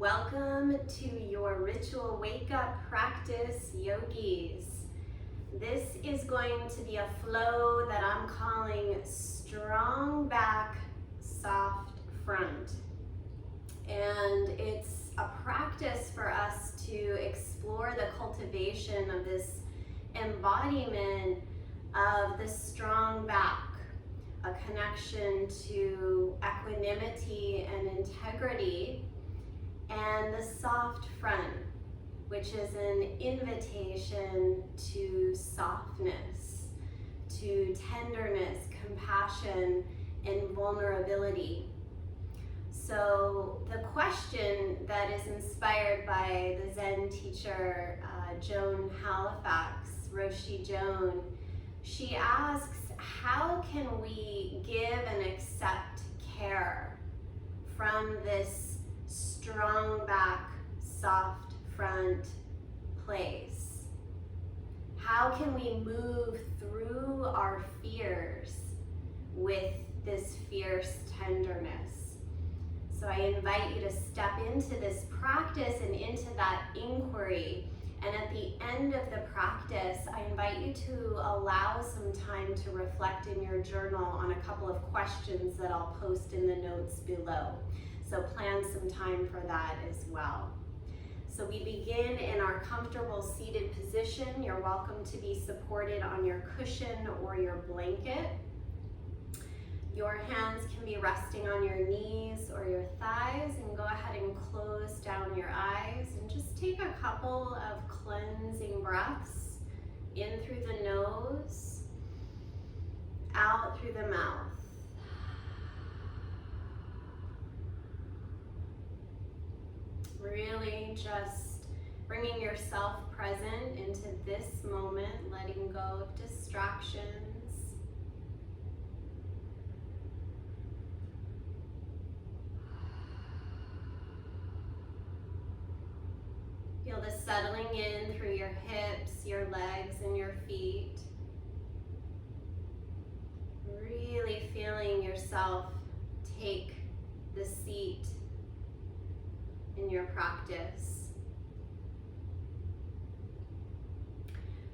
Welcome to your ritual wake-up practice, yogis. This is going to be a flow that I'm calling strong back, soft front. And it's a practice for us to explore the cultivation of this embodiment of the strong back, a connection to equanimity and integrity, and the soft front, which is an invitation to softness, to tenderness, compassion, and vulnerability. So the question that is inspired by the Zen teacher, Joan Halifax, Roshi Joan, she asks, how can we give and accept care from this strong back, soft front place? How can we move through our fears with this fierce tenderness? So I invite you to step into this practice and into that inquiry. And at the end of the practice, I invite you to allow some time to reflect in your journal on a couple of questions that I'll post in the notes below. So plan some time for that as well. So we begin in our comfortable seated position. You're welcome to be supported on your cushion or your blanket. Your hands can be resting on your knees or your thighs, and go ahead and close down your eyes and just take a couple of cleansing breaths in through the nose, out through the mouth. Really just bringing yourself present into this moment, letting go of distractions. Feel the settling in through your hips, your legs, and your feet. Really feeling yourself take the seat in your practice.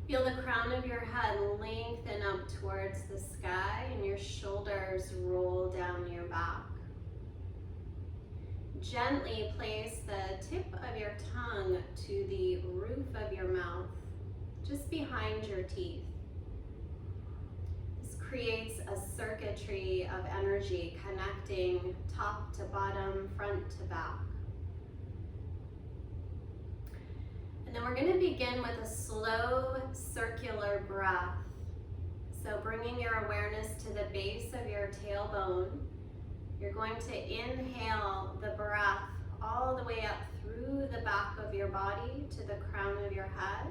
Feel the crown of your head lengthen up towards the sky and your shoulders roll down your back. Gently place the tip of your tongue to the roof of your mouth, just behind your teeth. This creates a circuitry of energy connecting top to bottom, front to back. And then we're going to begin with a slow circular breath. So bringing your awareness to the base of your tailbone, you're going to inhale the breath all the way up through the back of your body to the crown of your head.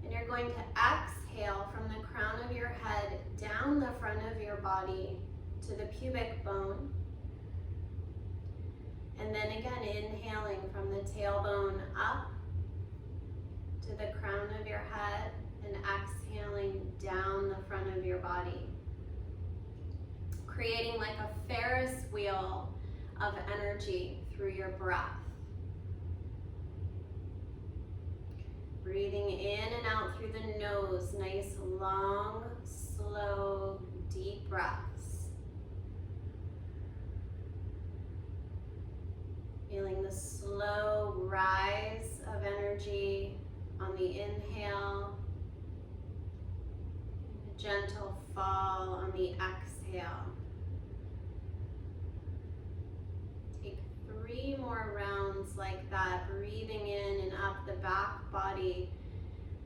And you're going to exhale from the crown of your head down the front of your body to the pubic bone. And then again, inhaling from the tailbone up to the crown of your head and exhaling down the front of your body. Creating like a Ferris wheel of energy through your breath. Breathing in and out through the nose, nice, long, slow, deep breaths. Feeling the slow rise of energy on the inhale, and a gentle fall on the exhale. Take 3 more rounds like that, breathing in and up the back body,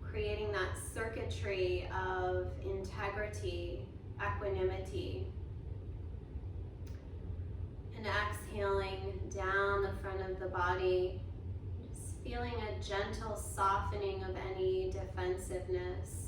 creating that circuitry of integrity, equanimity. And exhaling down the front of the body, just feeling a gentle softening of any defensiveness.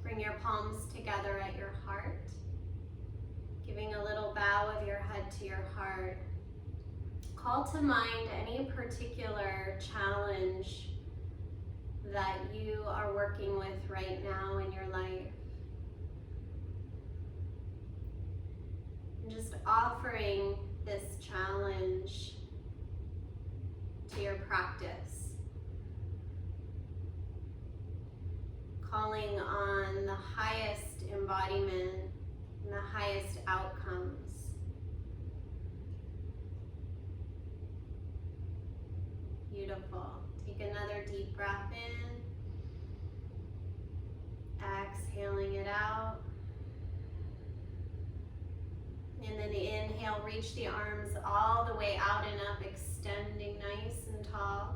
Bring your palms together at your heart, giving a little bow of your head to your heart. call to mind any particular challenge that you are working with right now in your life. And just offering this challenge to your practice. Calling on the highest embodiment and the highest outcomes. Beautiful. Take another deep breath in. Exhaling it out. And then inhale, reach the arms all the way out and up, extending nice and tall.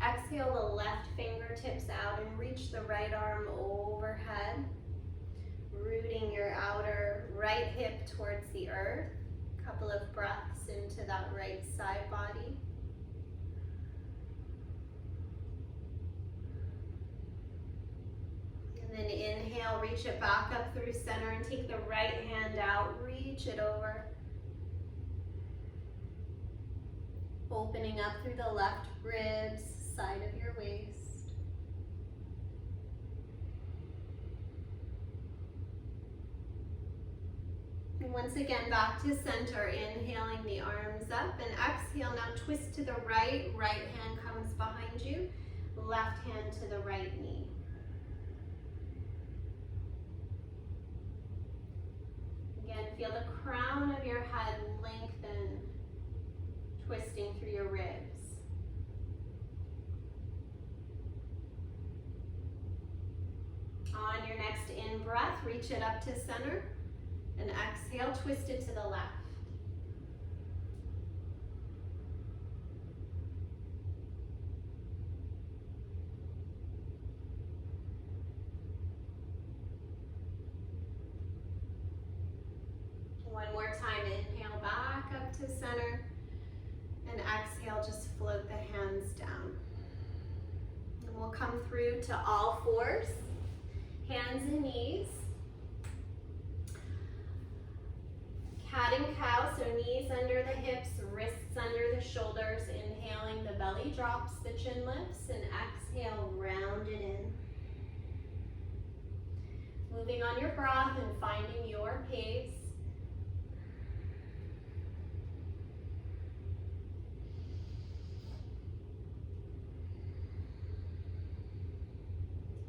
Exhale the left fingertips out and reach the right arm overhead. Rooting your outer right hip towards the earth. Couple of breaths into that right side body. And then inhale, reach it back up through center and take the right hand out, reach it over. Opening up through the left ribs, side of your waist. And once again, back to center, inhaling the arms up and exhale. Now twist to the right, right hand comes behind you, left hand to the right knee. Again, feel the crown of your head lengthen, twisting through your ribs. On your next in-breath, reach it up to center, and exhale, twist it to the left. One more time, inhale back up to center, and exhale, just float the hands down. And we'll come through to all fours, hands and knees. Cat and cow, so knees under the hips, wrists under the shoulders. Inhaling, the belly drops, the chin lifts, and exhale, round it in. Moving on your breath and finding your pace.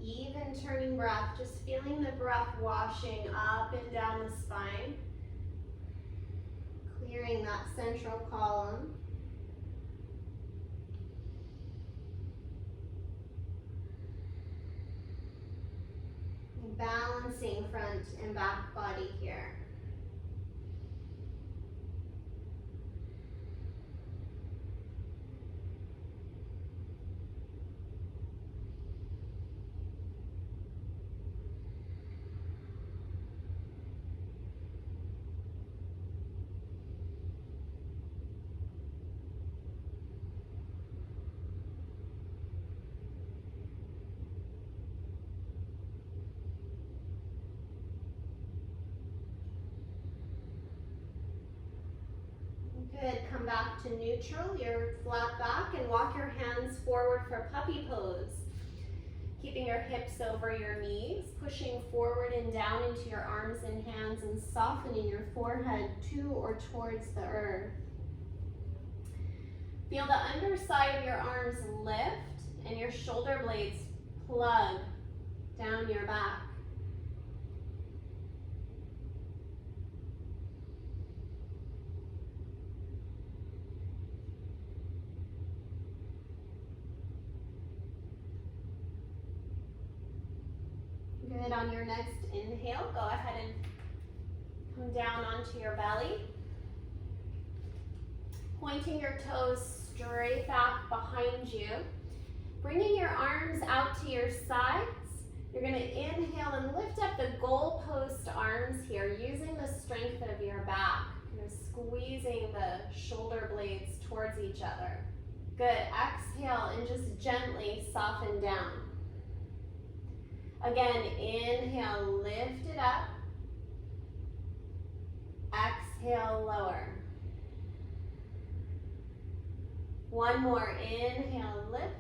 Even turning breath, just feeling the breath washing up and down the spine. Clearing that central column. Balancing front and back body here. Good, come back to neutral, your flat back, and walk your hands forward for puppy pose. Keeping your hips over your knees, pushing forward and down into your arms and hands, and softening your forehead to or towards the earth. Feel the underside of your arms lift and your shoulder blades plug down your back. Good, on your next inhale, go ahead and come down onto your belly. Pointing your toes straight back behind you. Bringing your arms out to your sides. You're going to inhale and lift up the goalpost arms here, using the strength of your back. Kind of squeezing the shoulder blades towards each other. Good, exhale and just gently soften down. Again, inhale, lift it up. Exhale, lower. One more, inhale, lift.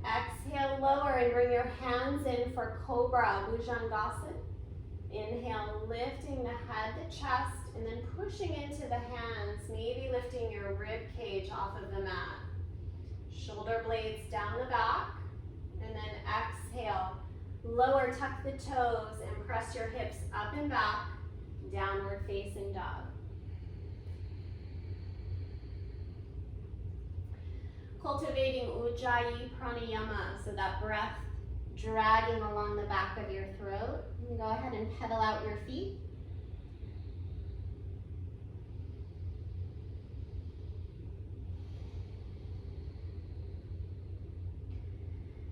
Exhale, lower and bring your hands in for Cobra, Bhujangasana. Inhale, lifting the head, the chest, and then pushing into the hands, maybe lifting your rib cage off of the mat. Shoulder blades down the back, and then exhale. Lower, tuck the toes, and press your hips up and back, downward facing dog. Cultivating Ujjayi Pranayama, so that breath dragging along the back of your throat. And go ahead and pedal out your feet.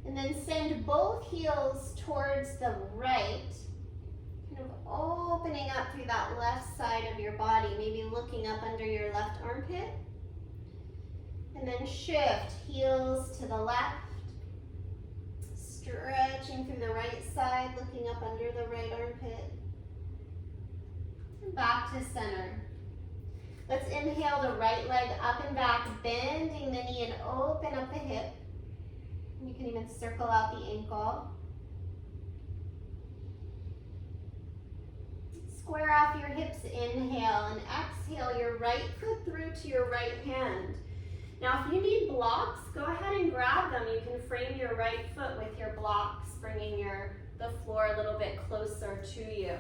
And then send both heels towards the right, kind of opening up through that left side of your body, maybe looking up under your left armpit. And then shift, heels to the left, stretching through the right side, looking up under the right armpit. And back to center. Let's inhale the right leg up and back, bending the knee and open up the hip. You can even circle out the ankle. Square off your hips, inhale, and exhale your right foot through to your right hand. Now, if you need blocks, go ahead and grab them. You can frame your right foot with your blocks, bringing the floor a little bit closer to you,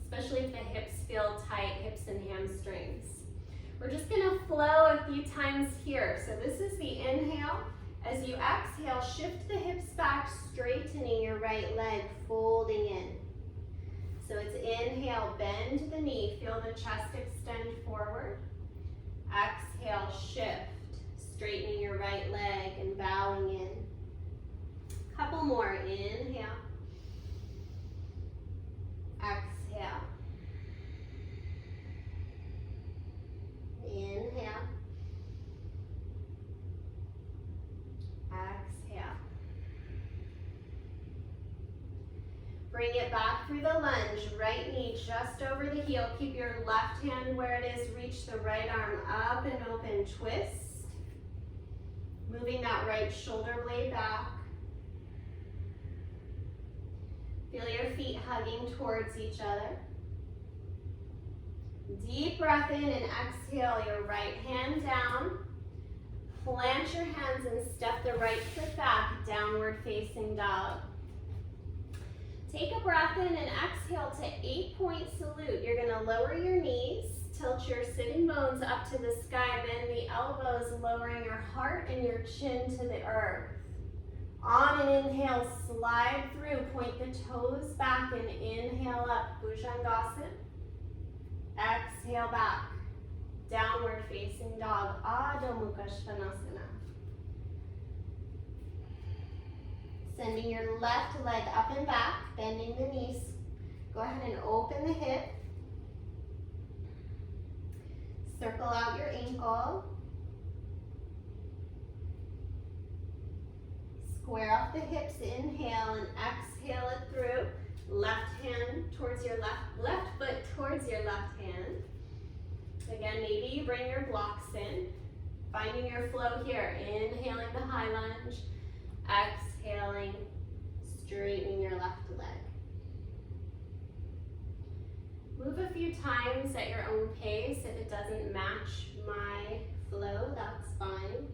especially if the hips feel tight, hips and hamstrings. We're just gonna flow a few times here. So this is the inhale. As you exhale, shift the hips back, straightening your right leg, folding in. So it's inhale, bend the knee, feel the chest extend forward. Exhale, shift, straightening your right leg and bowing in. Couple more, inhale. Exhale. Inhale. Exhale. Bring it back through the lunge. Right knee just over the heel. Keep your left hand where it is. Reach the right arm up and open. Twist. Moving that right shoulder blade back. Feel your feet hugging towards each other. Deep breath in and exhale your right hand down. Plant your hands and step the right foot back, downward facing dog. Take a breath in and exhale to 8-point salute. You're gonna lower your knees, tilt your sitting bones up to the sky, bend the elbows, lowering your heart and your chin to the earth. On an inhale, slide through, point the toes back and inhale up, Bhujangasana. Exhale back, downward facing dog, Adho Mukha Svanasana. Sending your left leg up and back, bending the knees. Go ahead and open the hip. Circle out your ankle. Square off the hips, inhale and exhale it through. Left hand towards your left foot towards your left hand. Again, maybe you bring your blocks in. Finding your flow here. Inhaling the high lunge. Exhaling, straightening your left leg. Move a few times at your own pace. If it doesn't match my flow, that's fine.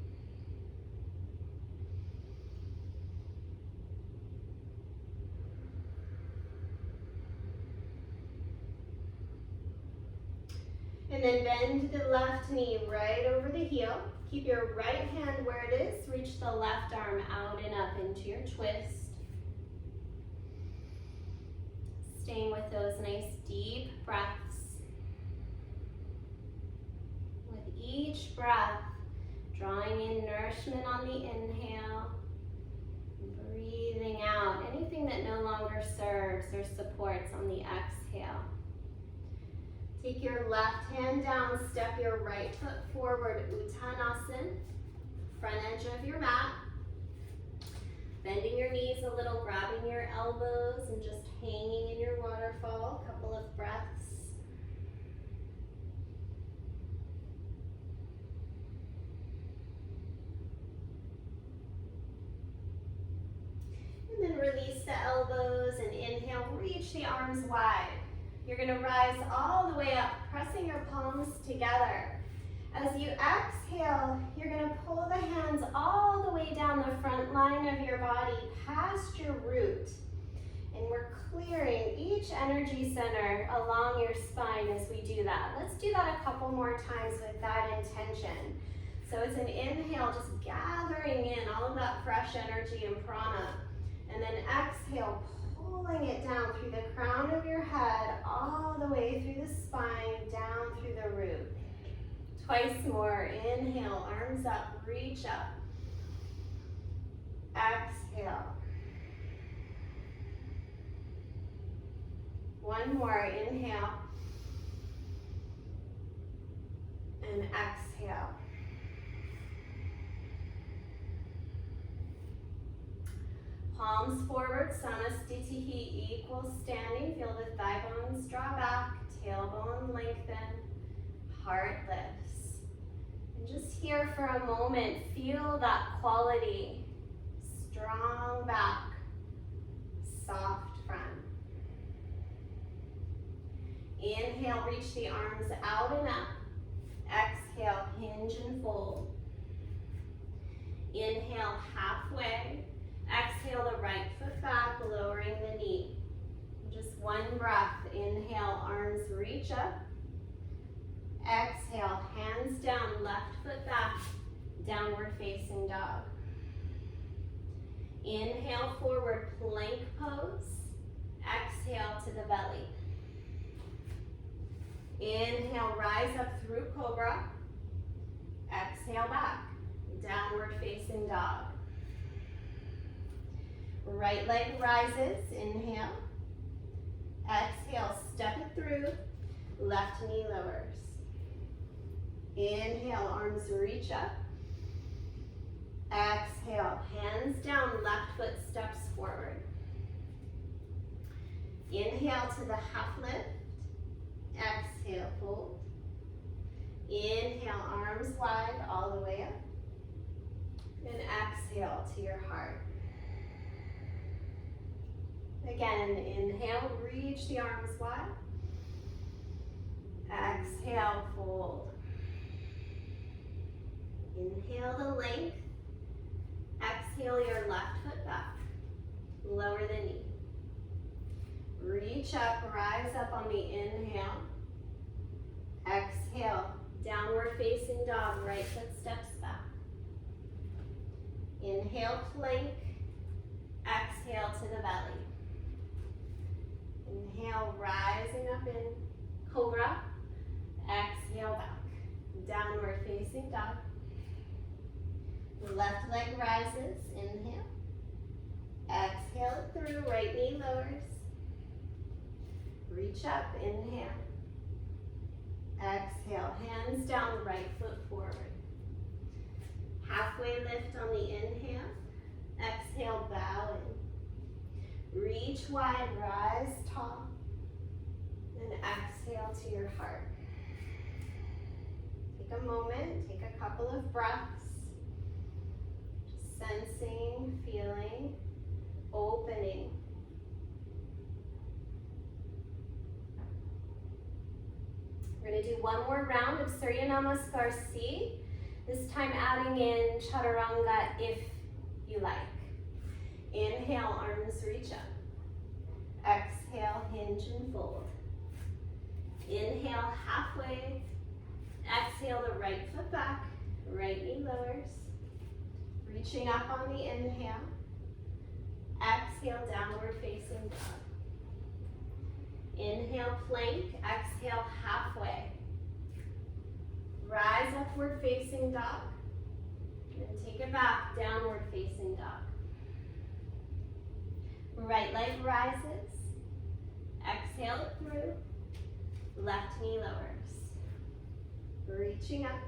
And then bend the left knee right over the heel. Keep your right hand where it is. Reach the left arm out and up into your twist. Staying with those nice deep breaths. With each breath, drawing in nourishment on the inhale. Breathing out anything that no longer serves or supports on the exhale. Take your left hand down, step your right foot forward, Uttanasana, front edge of your mat. Bending your knees a little, grabbing your elbows and just hanging in your waterfall, couple of breaths. reach the arms wide. You're gonna rise all the way up, pressing your palms together. As you exhale, you're gonna pull the hands all the way down the front line of your body, past your root. And we're clearing each energy center along your spine as we do that. Let's do that a couple more times with that intention. So it's an inhale, just gathering in all of that fresh energy and prana. And then exhale, pulling it down through the crown of your head, all the way through the spine, down through the root. Twice more. Inhale, arms up, reach up. Exhale. One more. Inhale. And exhale. Palms forward, Samastitihi, equal standing. Feel the thigh bones draw back, tailbone lengthen, heart lifts. And just here for a moment, feel that quality. Strong back, soft front. Inhale, reach the arms out and up. Exhale, hinge and fold. Inhale, halfway. Exhale the right foot back, lowering the knee. Just one breath. Inhale, arms reach up. Exhale, hands down, left foot back, downward facing dog. Inhale, forward plank pose. Exhale to the belly. Inhale, rise up through cobra. Exhale back, downward facing dog. Right leg rises, inhale. Exhale, step it through, left knee lowers. Inhale, arms reach up. Exhale, hands down, left foot steps forward. Inhale to the half lift. Exhale, fold. Inhale, arms wide all the way up. And exhale to your heart. Again, inhale, reach the arms wide. Exhale, fold. Inhale the length. Exhale your left foot back. Lower the knee. Reach up, rise up on the inhale. Exhale, downward facing dog, right foot steps back. Inhale, plank. Exhale to the belly. Inhale, rising up in cobra. Exhale back. Downward facing dog. Left leg rises. Inhale. Exhale it through. Right knee lowers. Reach up. Inhale. Exhale. Hands down. Right foot forward. Halfway lift on the inhale. Exhale. Bow in. Reach wide, rise tall, and exhale to your heart. Take a moment, take a couple of breaths, just sensing, feeling, opening. We're going to do one more round of Surya Namaskar C, this time adding in Chaturanga if you like. Inhale, arms reach up. Exhale, hinge and fold. Inhale, halfway. Exhale the right foot back, right knee lowers. Reaching up on the inhale. Exhale, downward facing dog. Inhale, plank. Exhale, halfway. Rise, upward facing dog. And take it back, downward facing dog. Right leg rises. Exhale it through. Left knee lowers. Reaching up.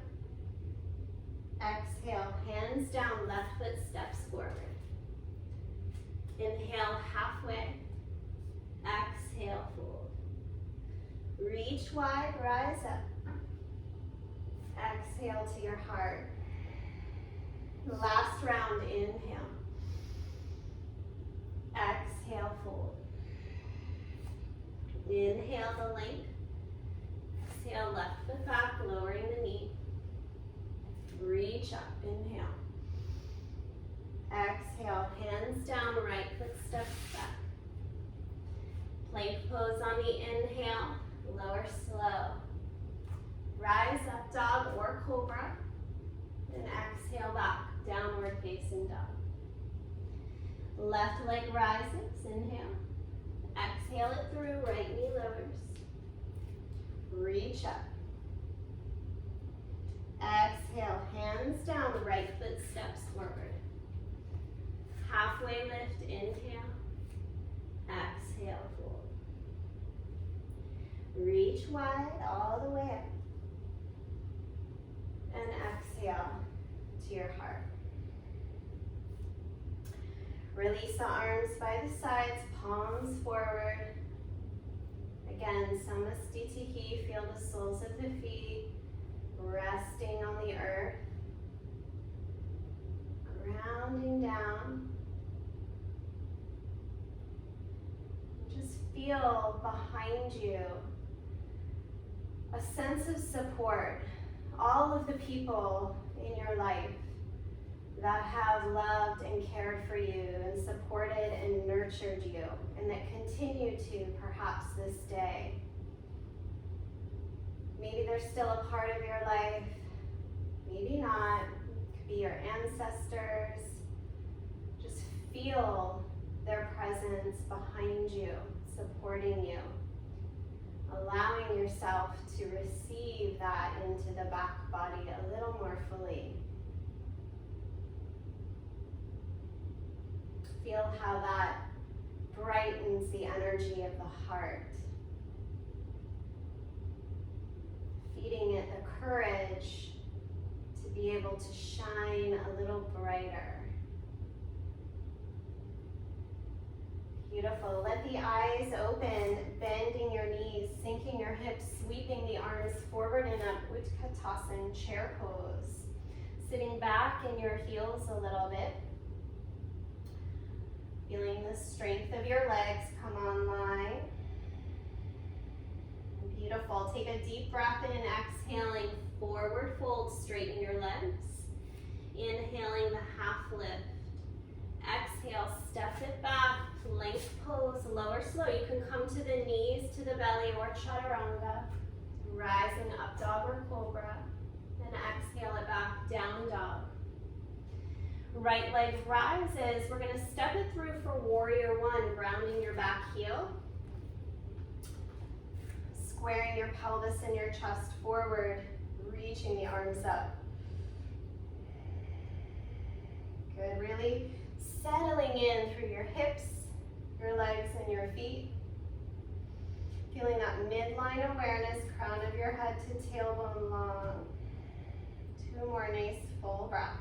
Exhale, hands down, left foot steps forward. Inhale, halfway. Exhale, fold. Reach wide, rise up. Exhale to your heart. Last round, inhale. Exhale, fold. Inhale the length. Exhale, left foot back, lowering the knee. Reach up, inhale. Exhale, hands down, right foot steps back. Plank pose on the inhale, lower slow. Rise up, dog or cobra. And exhale back, downward facing dog. Left leg rises, inhale. Exhale it through, right knee lowers. Reach up. Exhale, hands down, right foot steps forward. Halfway lift, inhale. Exhale, fold. Reach wide all the way up. And exhale to your heart. Release the arms by the sides, palms forward. Again, Samastitihi, feel the soles of the feet resting on the earth. Grounding down. Just feel behind you a sense of support. All of the people in your life that have loved and cared for you and supported and nurtured you, and that continue to perhaps this day. Maybe they're still a part of your life, maybe not. It could be your ancestors. Just feel their presence behind you, supporting you. Allowing yourself to receive that into the back body a little more fully. Feel how that brightens the energy of the heart. Feeding it the courage to be able to shine a little brighter. Beautiful. Let the eyes open, bending your knees, sinking your hips, sweeping the arms forward and up, Utkatasana, chair pose. Sitting back in your heels a little bit. Feeling the strength of your legs come online. Beautiful. Take a deep breath in, exhaling, forward fold, straighten your legs. Inhaling the half lift. Exhale, step it back, plank pose, lower slow. You can come to the knees, to the belly, or chaturanga. Rising up, dog or cobra. And exhale it back, down dog. Right leg rises. We're going to step it through for warrior one, grounding your back heel. Squaring your pelvis and your chest forward, reaching the arms up. Good, really settling in through your hips, your legs, and your feet. Feeling that midline awareness, crown of your head to tailbone long. 2 more nice full breaths.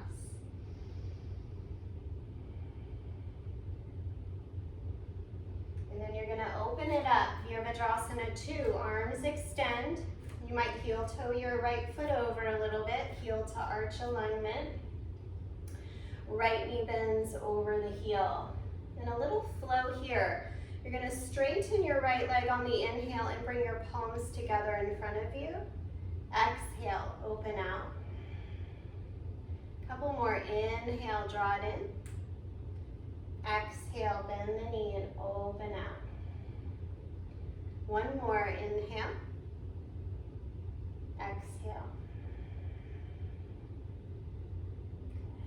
And then you're gonna open it up, Virabhadrasana 2, arms extend. You might heel toe your right foot over a little bit, heel to arch alignment. Right knee bends over the heel. And a little flow here. You're gonna straighten your right leg on the inhale and bring your palms together in front of you. Exhale, open out. Couple more, inhale, draw it in. Exhale, bend the knee and open out. One more, inhale. Exhale.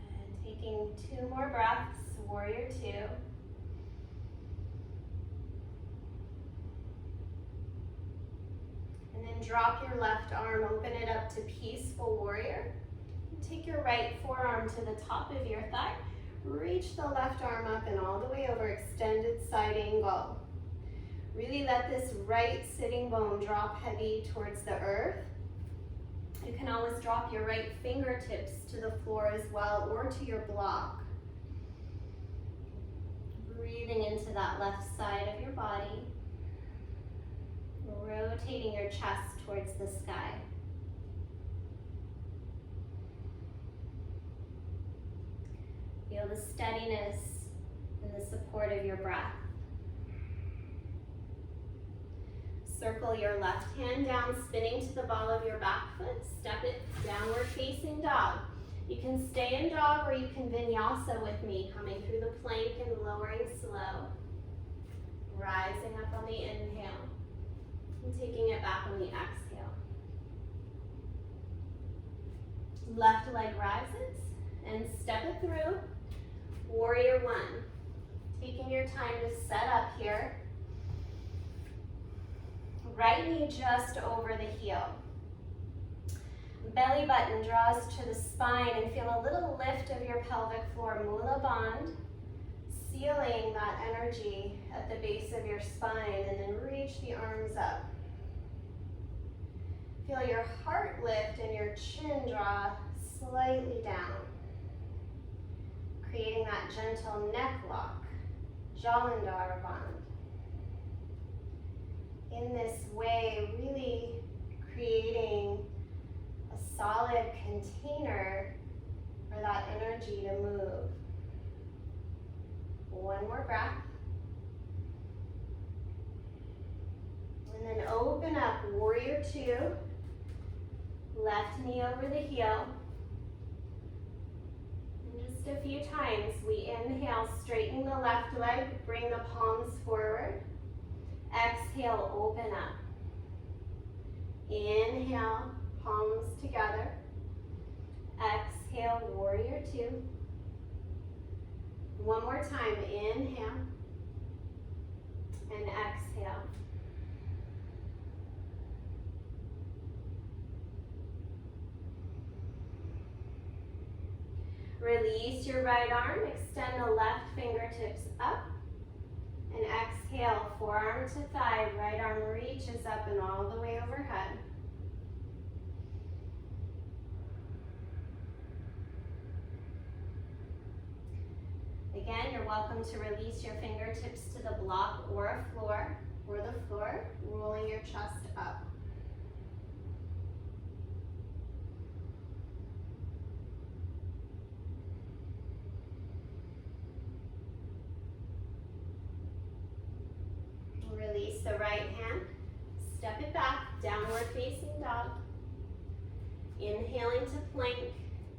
And taking 2 more breaths, warrior 2. And then drop your left arm, open it up to peaceful warrior. Take your right forearm to the top of your thigh. Reach the left arm up and all the way over, extended side angle. Really let this right sitting bone drop heavy towards the earth. You can always drop your right fingertips to the floor as well, or to your block. Breathing into that left side of your body. Rotating your chest towards the sky. Feel the steadiness and the support of your breath. circle your left hand down, spinning to the ball of your back foot. Step it, downward facing dog. You can stay in dog or you can vinyasa with me, coming through the plank and lowering slow. Rising up on the inhale and taking it back on the exhale. Left leg rises and step it through. Warrior one. Taking your time to set up here. Right knee just over the heel. Belly button draws to the spine and feel a little lift of your pelvic floor. Mula Bandh, sealing that energy at the base of your spine, and then reach the arms up. Feel your heart lift and your chin draw slightly down, creating that gentle neck lock, Jalandhar Bandh. In this way, really creating a solid container for that energy to move. One more breath. And then open up, warrior two. Left knee over the heel. And just a few times, we inhale, straighten the left leg, bring the palms forward. Exhale, open up. Inhale, palms together. Exhale, warrior two. One more time, inhale and exhale. Release your right arm, extend the left fingertips up, and exhale, forearm to thigh, right arm reaches up and all the way overhead. Again, you're welcome to release your fingertips to the block or the floor, rolling your chest up. Release the right hand, step it back, downward facing dog. Inhaling to plank,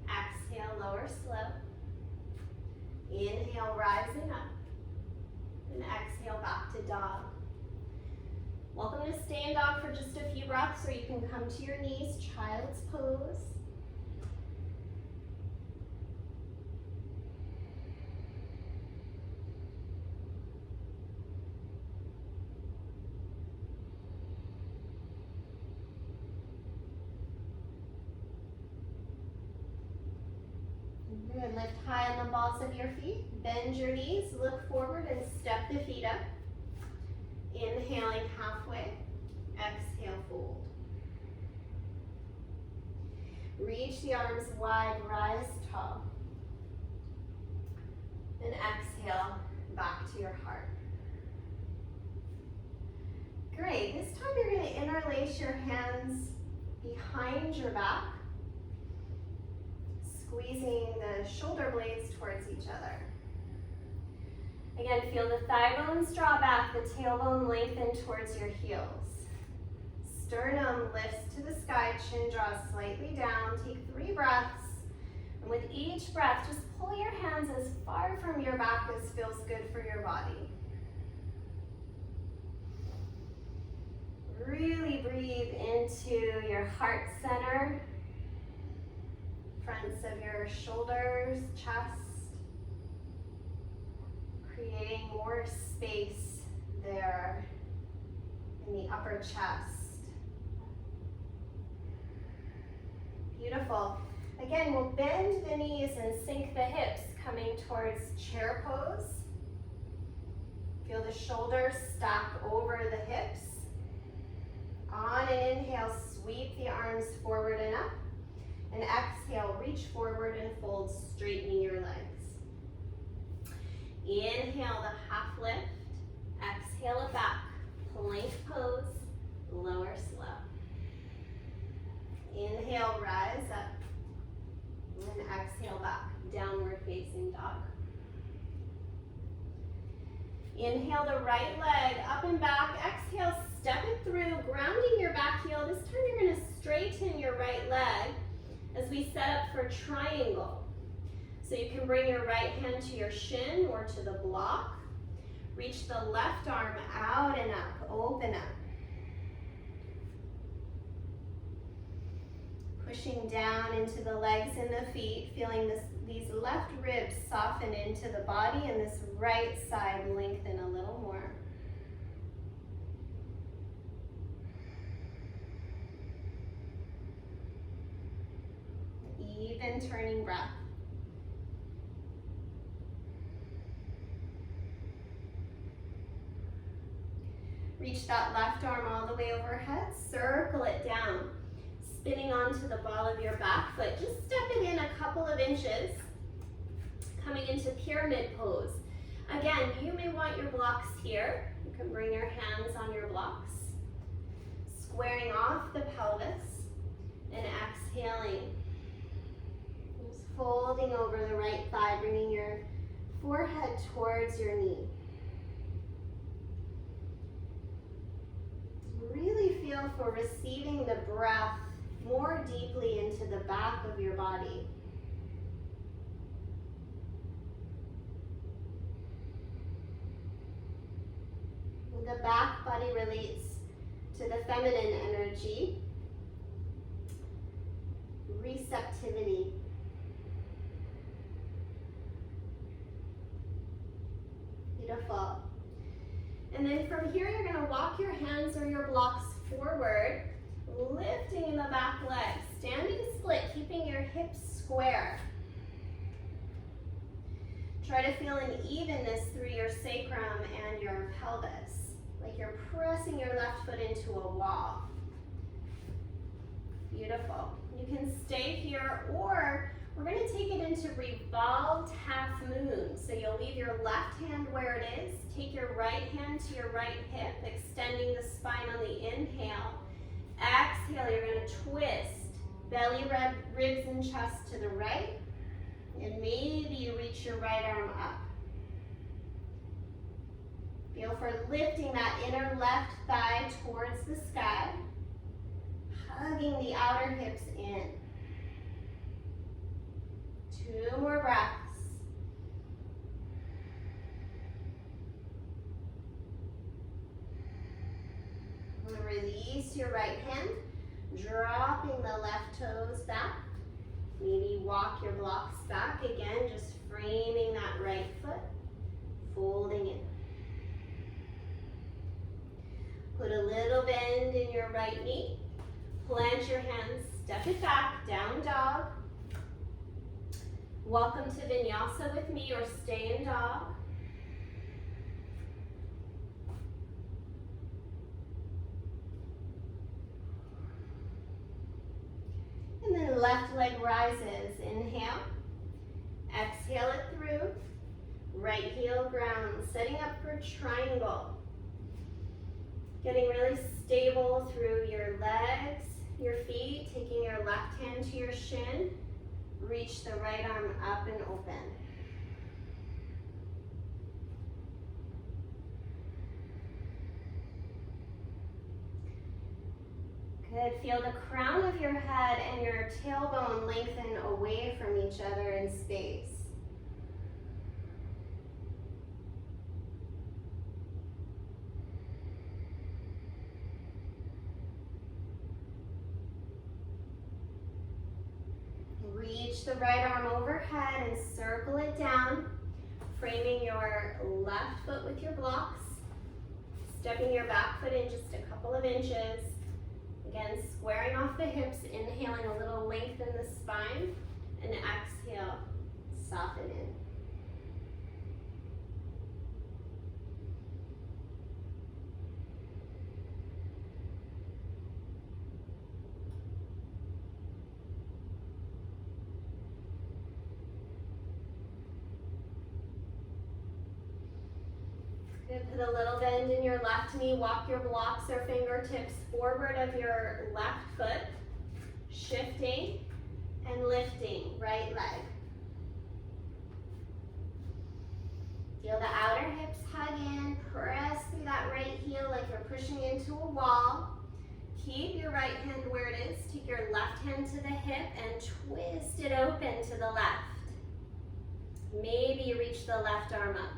exhale, lower slow. Inhale, rising up, and exhale back to dog. Welcome to stay in dog for just a few breaths, or you can come to your knees, child's pose. Good, lift high on the balls of your feet, bend your knees, look forward and step the feet up. Inhaling halfway, exhale, fold. Reach the arms wide, rise tall. And exhale, back to your heart. Great, this time you're going to interlace your hands behind your back, squeezing the shoulder blades towards each other. Again, feel the thigh bones draw back, the tailbone lengthen towards your heels. Sternum lifts to the sky, chin draws slightly down. Take 3 breaths. And with each breath, just pull your hands as far from your back as feels good for your body. Really breathe into your heart center, fronts of your shoulders, chest, creating more space there in the upper chest. Beautiful. Again, we'll bend the knees and sink the hips, coming towards chair pose. Feel the shoulders stack over the hips. On an inhale, sweep the arms forward and up. And exhale, reach forward and fold, straightening your legs. Inhale the half lift. Exhale it back. Plank pose, lower slow. Inhale, rise up. And exhale back, downward facing dog. Inhale the right leg up and back. Exhale, step it through, grounding your back heel. This time you're going to straighten your right leg as we set up for triangle. So you can bring your right hand to your shin or to the block. Reach the left arm out and up, open up. Pushing down into the legs and the feet, feeling these left ribs soften into the body and this right side lengthen a little more. Even turning breath. Reach that left arm all the way overhead, circle it down, spinning onto the ball of your back foot. Just step it in a couple of inches, coming into pyramid pose. Again, you may want your blocks here. You can bring your hands on your blocks, squaring off the pelvis and exhaling. Just folding over the right thigh, bringing your forehead towards your knee. Really feel for receiving the breath more deeply into the back of your body. The back body relates to the feminine energy, receptivity. Beautiful. And then from here, you're going to walk your hands or your blocks forward, lifting in the back leg, standing split, keeping your hips square. Try to feel an evenness through your sacrum and your pelvis, like you're pressing your left foot into a wall. Beautiful. You can stay here, or we're going to take it into revolved half moon. So you'll leave your left hand where it is. Take your right hand to your right hip, extending the spine on the inhale. Exhale, you're going to twist. Belly, ribs, and chest to the right. And maybe you reach your right arm up. Feel for lifting that inner left thigh towards the sky. Hugging the outer hips in. 2 more breaths. Release your right hand, dropping the left toes back. Maybe walk your blocks back again, just framing that right foot, folding in. Put a little bend in your right knee. Plant your hands, step it back, down dog. Welcome to Vinyasa with me, or stay in dog. And then left leg rises. Inhale. Exhale it through. Right heel grounds, setting up for triangle. Getting really stable through your legs, your feet, taking your left hand to your shin. Reach the right arm up and open. Good. Feel the crown of your head and your tailbone lengthen away from each other in space. Reach the right arm overhead and circle it down, framing your left foot with your blocks, stepping your back foot in just a couple of inches. Again, squaring off the hips, inhaling a little length in the spine, and exhale, soften in. Good. Put a little bend in your left knee. Walk your blocks or fingertips forward of your left foot. Shifting and lifting right leg. Feel the outer hips hug in. Press through that that right heel like you're pushing into a wall. Keep your right hand where it is. Take your left hand to the hip and twist it open to the left. Maybe reach the left arm up.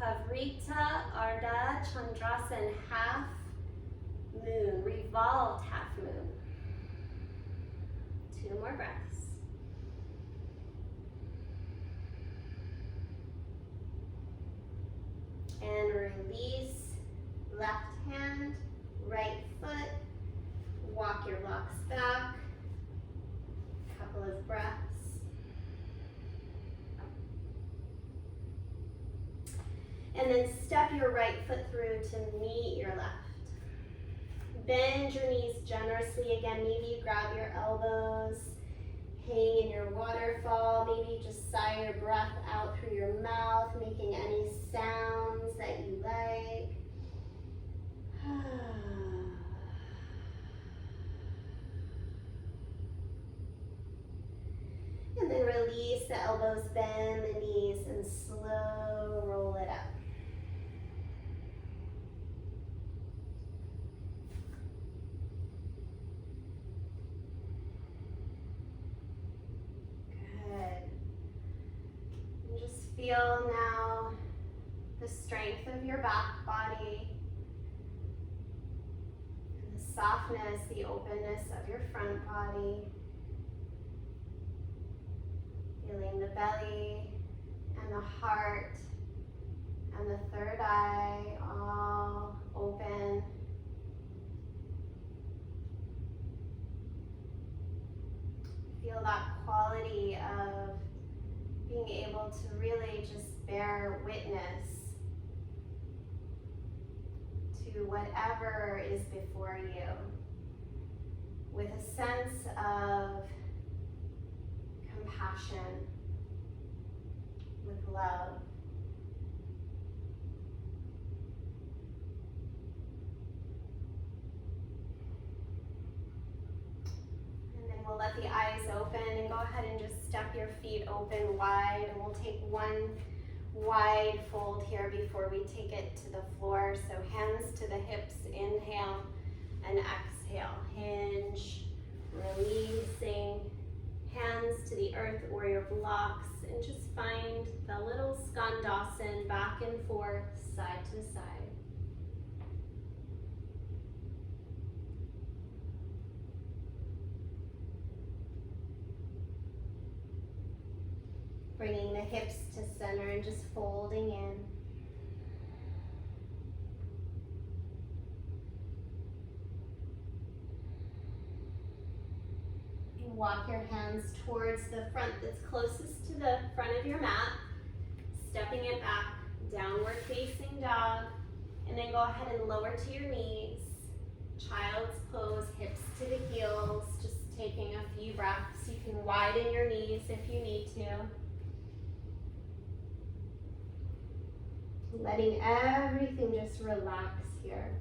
Pavrita Ardha Chandrasana, half moon, revolved half moon. 2 more breaths. And release, left hand, right foot, walk your blocks back, couple of breaths. And then step your right foot through to meet your left. Bend your knees generously again. Maybe you grab your elbows, hang in your waterfall. Maybe you just sigh your breath out through your mouth, making any sounds that you like. And then release the elbows, bend the knees, and slow roll it up. Feel now the strength of your back body and the softness, the openness of your front body. Feeling the belly and the heart and the third eye all open. Feel that quality of being able to really just bear witness to whatever is before you with a sense of compassion, with love. We'll let the eyes open and go ahead and just step your feet open wide, and we'll take one wide fold here before we take it to the floor. So hands to the hips, inhale and exhale. Hinge, releasing, hands to the earth or your blocks, and just find the little skandasana back and forth, side to side. Bringing the hips to center and just folding in. And walk your hands towards the front that's closest to the front of your mat. Stepping it back, downward facing dog. And then go ahead and lower to your knees. Child's pose, hips to the heels. Just taking a few breaths. You can widen your knees if you need to. Letting everything just relax here.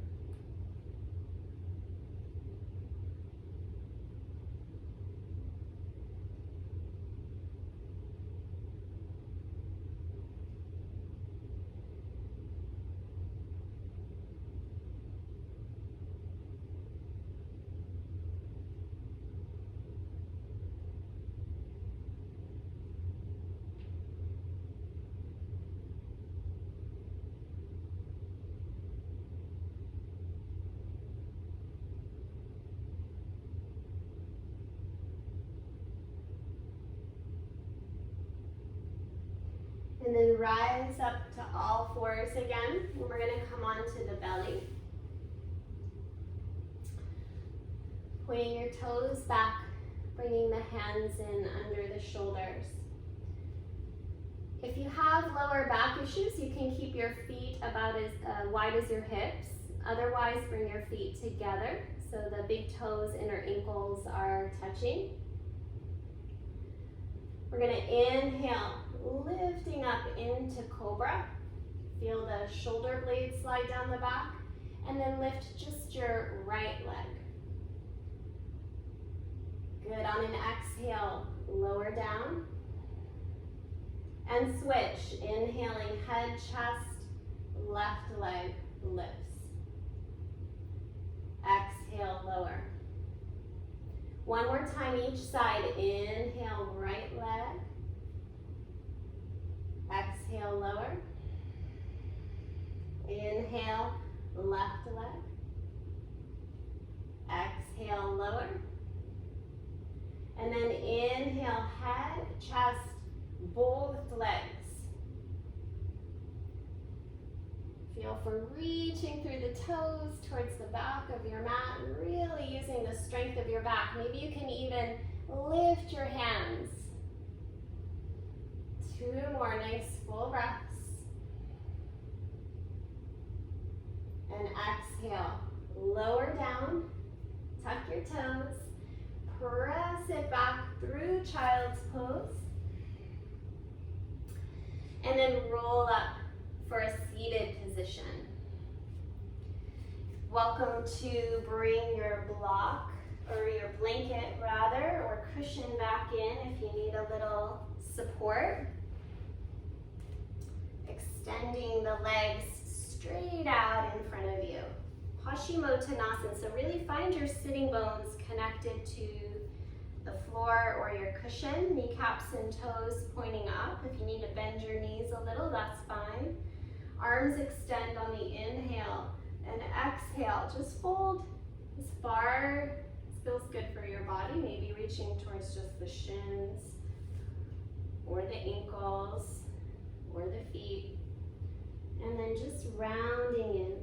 And then rise up to all fours again. And we're going to come onto the belly. Pointing your toes back, bringing the hands in under the shoulders. If you have lower back issues, you can keep your feet about as wide as your hips. Otherwise, bring your feet together so the big toes, inner ankles are touching. We're going to inhale, lifting up into cobra. Feel the shoulder blades slide down the back, and then lift just your right leg. Good. On an exhale, lower down and switch. Inhaling, head, chest, left leg lifts. Exhale, lower. One more time each side. Inhale, right leg. Exhale, lower. Inhale, left leg. Exhale, lower. And then inhale, head, chest, both legs. Feel for reaching through the toes towards the back of your mat, really using the strength of your back. Maybe you can even lift your hands. 2 more nice full breaths. And exhale, lower down, tuck your toes, press it back through child's pose. And then roll up for a seated position. Welcome to bring your block, or your blanket rather, or cushion back in if you need a little support. Extending the legs straight out in front of you. Paschimottanasana, so really find your sitting bones connected to the floor or your cushion, kneecaps and toes pointing up. If you need to bend your knees a little, that's fine. Arms extend on the inhale, and exhale, just fold as far as feels good for your body, maybe reaching towards just the shins, or the ankles, or the feet, and then just rounding in.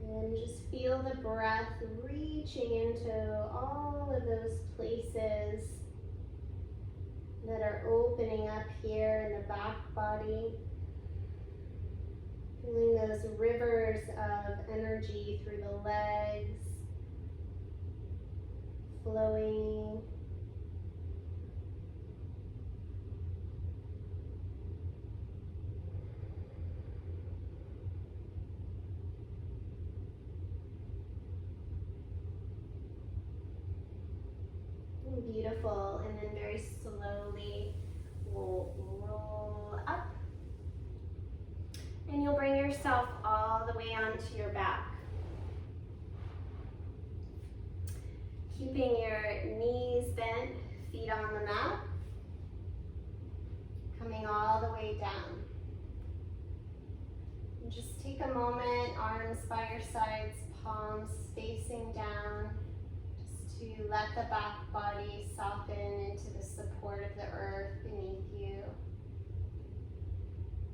And just feel the breath reaching into all of those places that are opening up here in the back body. Feeling those rivers of energy through the legs, flowing. Beautiful, and then very slowly we'll roll up, and you'll bring yourself all the way onto your back. Keeping your knees bent, feet on the mat, coming all the way down. And just take a moment, arms by your sides, palms facing down, to let the back body soften into the support of the earth beneath you.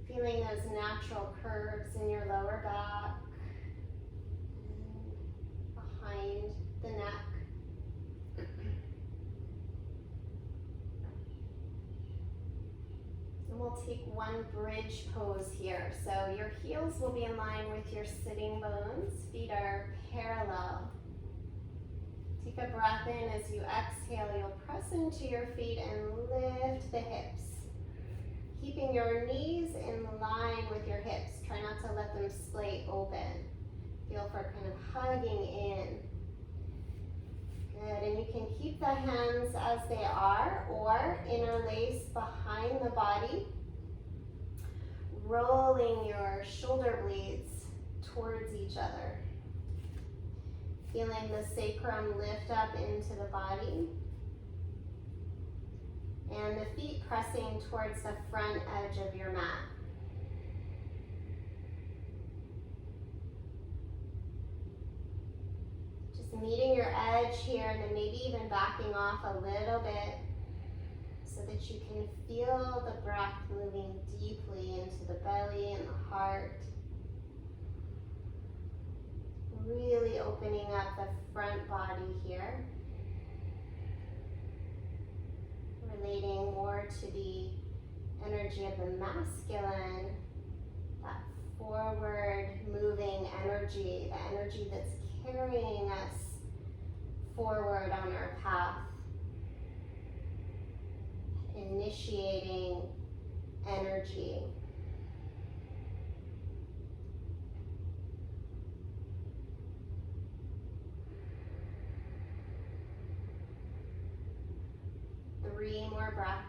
Feeling those natural curves in your lower back and behind the neck. And we'll take one bridge pose here. So your heels will be in line with your sitting bones. Feet are parallel. Take a breath in. As you exhale, you'll press into your feet and lift the hips. Keeping your knees in line with your hips. Try not to let them splay open. Feel for kind of hugging in. Good, and you can keep the hands as they are or interlace behind the body. Rolling your shoulder blades towards each other. Feeling the sacrum lift up into the body. And the feet pressing towards the front edge of your mat. Just meeting your edge here and then maybe even backing off a little bit so that you can feel the breath moving deeply into the belly and the heart. Really opening up the front body here. Relating more to the energy of the masculine, that forward moving energy, the energy that's carrying us forward on our path, initiating energy. Three more breaths.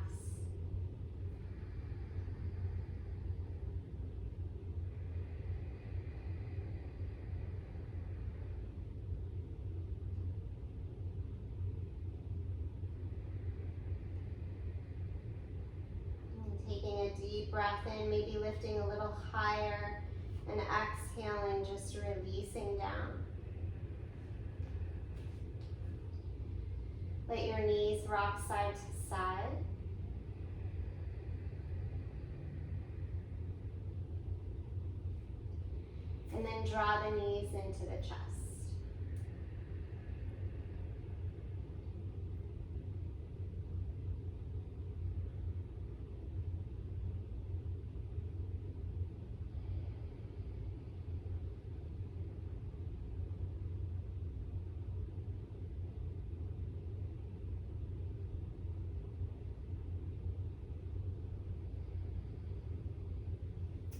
Taking a deep breath in, maybe lifting a little higher, and exhaling, just releasing down. Let your knees rock side to side. And then draw the knees into the chest.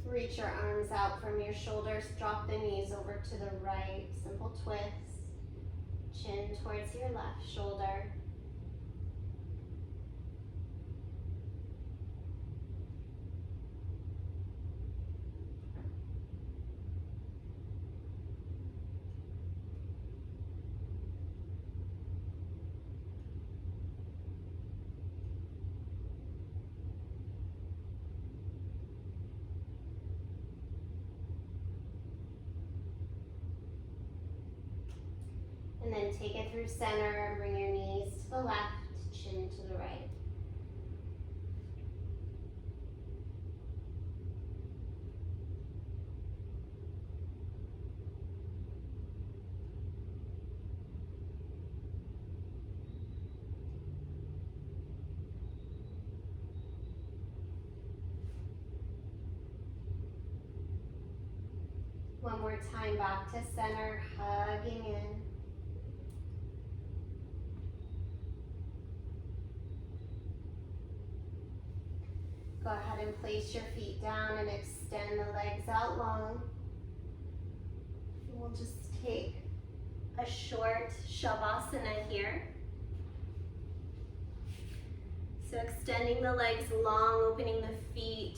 Reach your arms out from your shoulders, drop the knees over to the right, simple twist, chin towards your left shoulder. And then take it through center and bring your knees to the left, chin to the right. One more time, back to center, hugging in. Go ahead and place your feet down and extend the legs out long. We'll just take a short shavasana here. So extending the legs long, opening the feet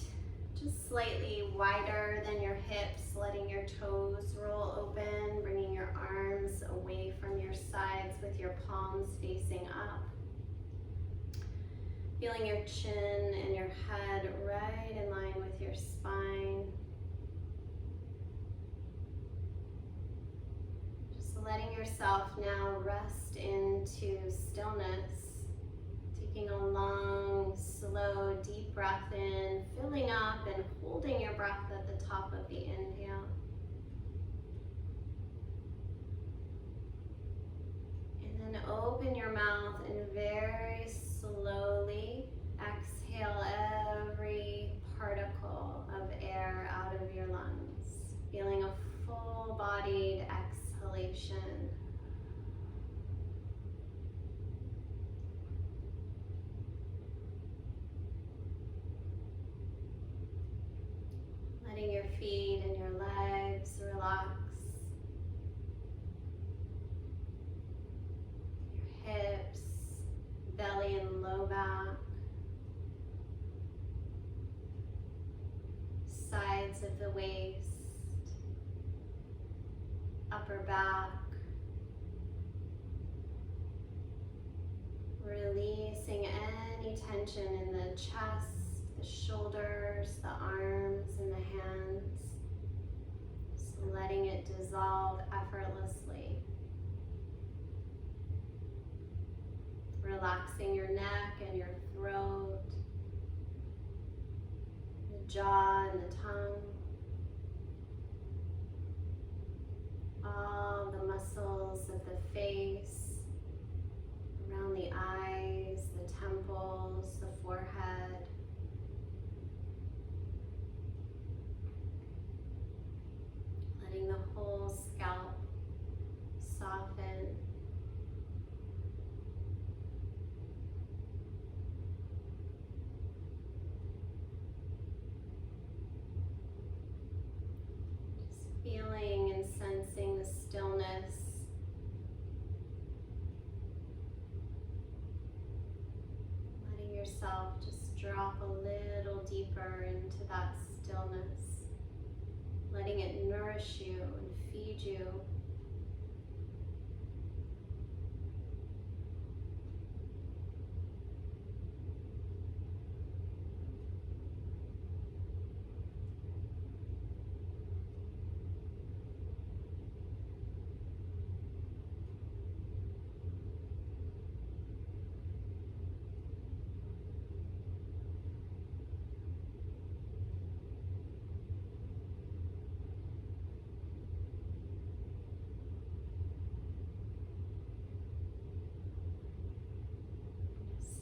just slightly wider than your hips, letting your toes roll open, bringing your arms away from your sides with your palms facing up. Feeling your chin and your head right in line with your spine. Just letting yourself now rest into stillness. Taking a long, slow, deep breath in, filling up and holding your breath at the top of the inhale. And then open your mouth and very slowly exhale every particle of air out of your lungs, feeling a full-bodied exhalation. Letting your feet and your legs relax. Your hips, belly and low back. Sides of the waist. Upper back. Releasing any tension in the chest, the shoulders, the arms, and the hands. Just letting it dissolve effortlessly. Relaxing your neck and your throat, the jaw and the tongue. All the muscles of the face, around the eyes, the temples, the forehead. yourself just drop a little deeper into that stillness, letting it nourish you and feed you.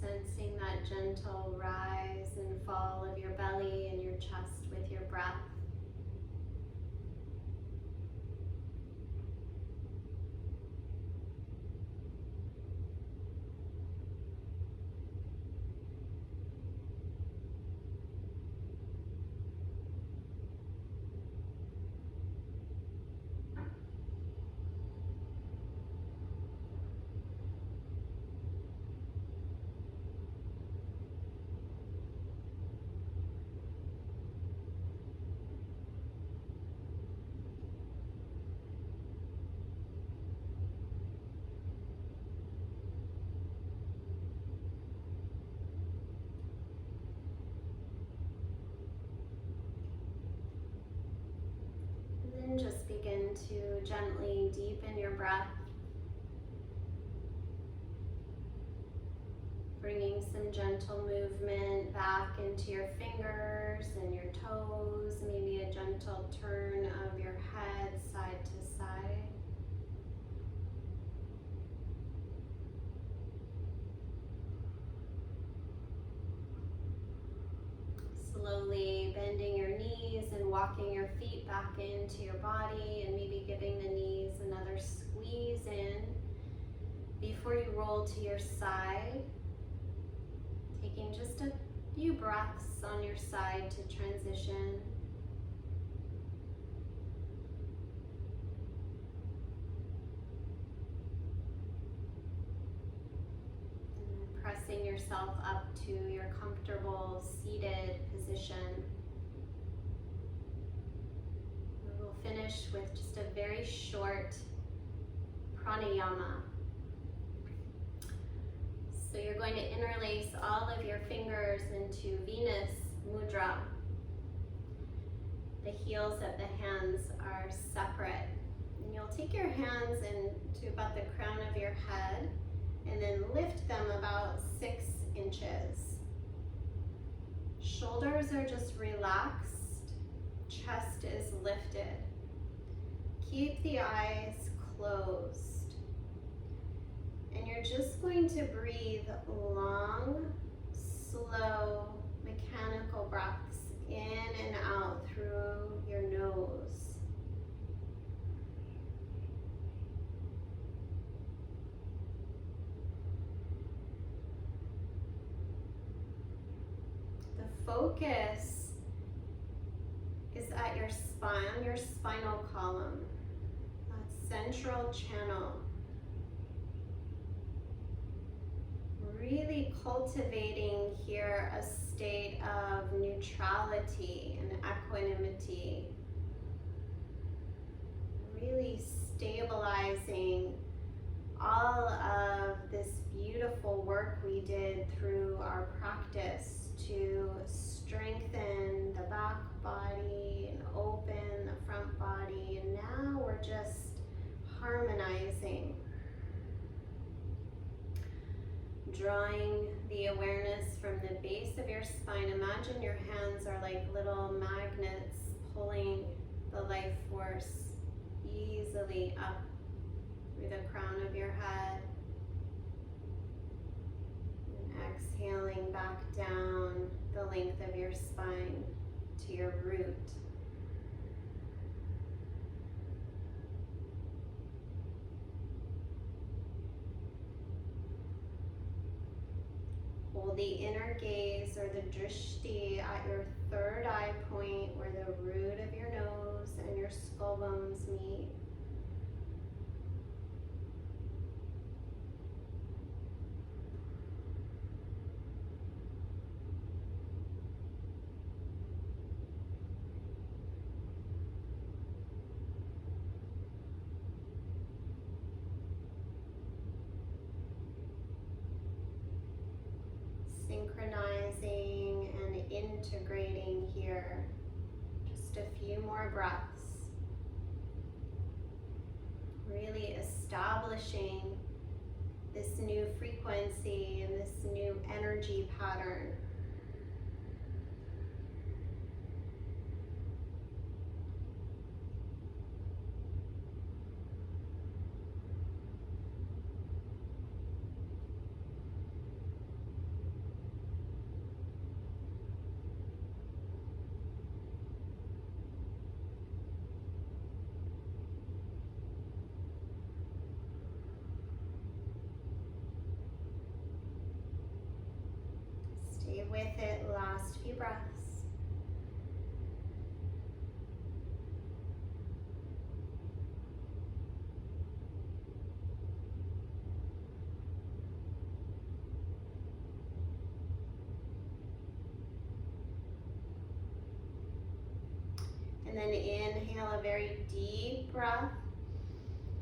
Sensing that gentle rise and fall of your belly and your chest with your breath. And then just begin to gently deepen your breath, bringing some gentle movement back into your fingers and your toes, maybe a gentle turn of your head side to side. Slowly bending your knees and walking your feet back into your body, and maybe giving the knees another squeeze in before you roll to your side. Taking just a few breaths on your side to transition. And pressing yourself up to your comfortable seated position. We'll finish with just a very short pranayama. So you're going to interlace all of your fingers into Venus Mudra. The heels of the hands are separate. And you'll take your hands into about the crown of your head and then lift them about 6 inches. Shoulders are just relaxed. Chest is lifted. Keep the eyes closed. And you're just going to breathe long, slow, mechanical breaths in and out through your nose. The focus is at your spine, your spinal column, that central channel. Really cultivating here a state of neutrality and equanimity. Really stabilizing all of this beautiful work we did through our practice to strengthen the back body and open the front body. And now we're just harmonizing. Drawing the awareness from the base of your spine. Imagine your hands are like little magnets pulling the life force easily up through the crown of your head. And exhaling back down the length of your spine to your root. Hold the inner gaze or the drishti at your third eye point where the root of your nose and your skull bones meet. synchronizing and integrating here. Just a few more breaths. Really establishing this new frequency and this new energy pattern. Stay with it, last few breaths. And then inhale a very deep breath,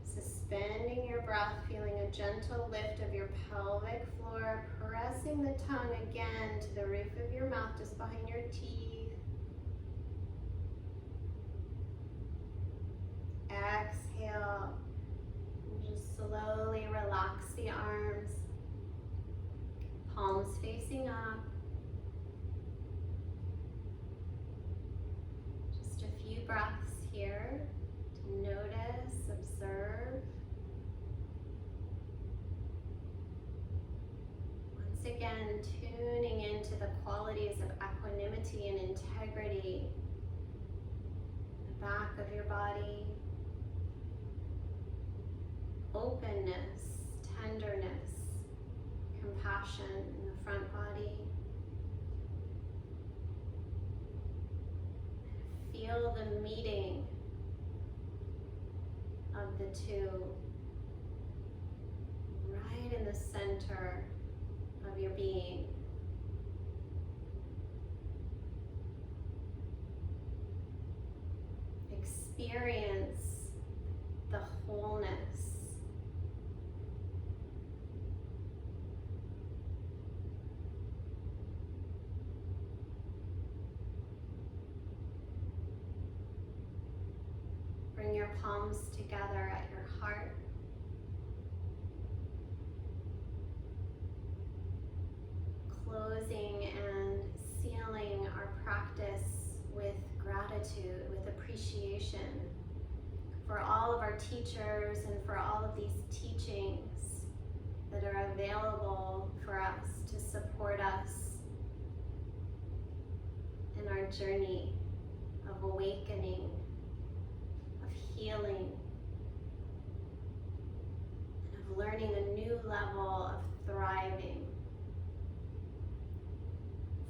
suspending your breath, feeling a gentle lift of your pelvic floor, pressing the tongue again to the roof of your mouth, just behind your teeth. Exhale, and just slowly relax the arms, palms facing up. Just a few breaths here to notice, observe. Once again, tuning into the qualities of equanimity and integrity in the back of your body. Openness, tenderness, compassion in the front body. Feel the meeting of the two right in the center of your being. Experience the wholeness. Bring your palms together at your heart. Closing and sealing our practice with gratitude, with appreciation for all of our teachers and for all of these teachings that are available for us to support us in our journey of awakening, of healing, and of learning a new level of thriving.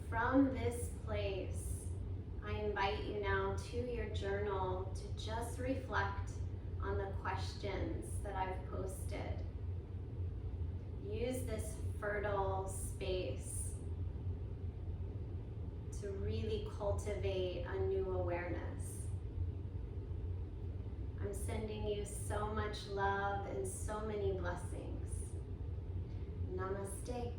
From this place, I invite you now to your journal to just reflect on the questions that I've posted. Use this fertile space to really cultivate a new awareness. I'm sending you so much love and so many blessings. Namaste.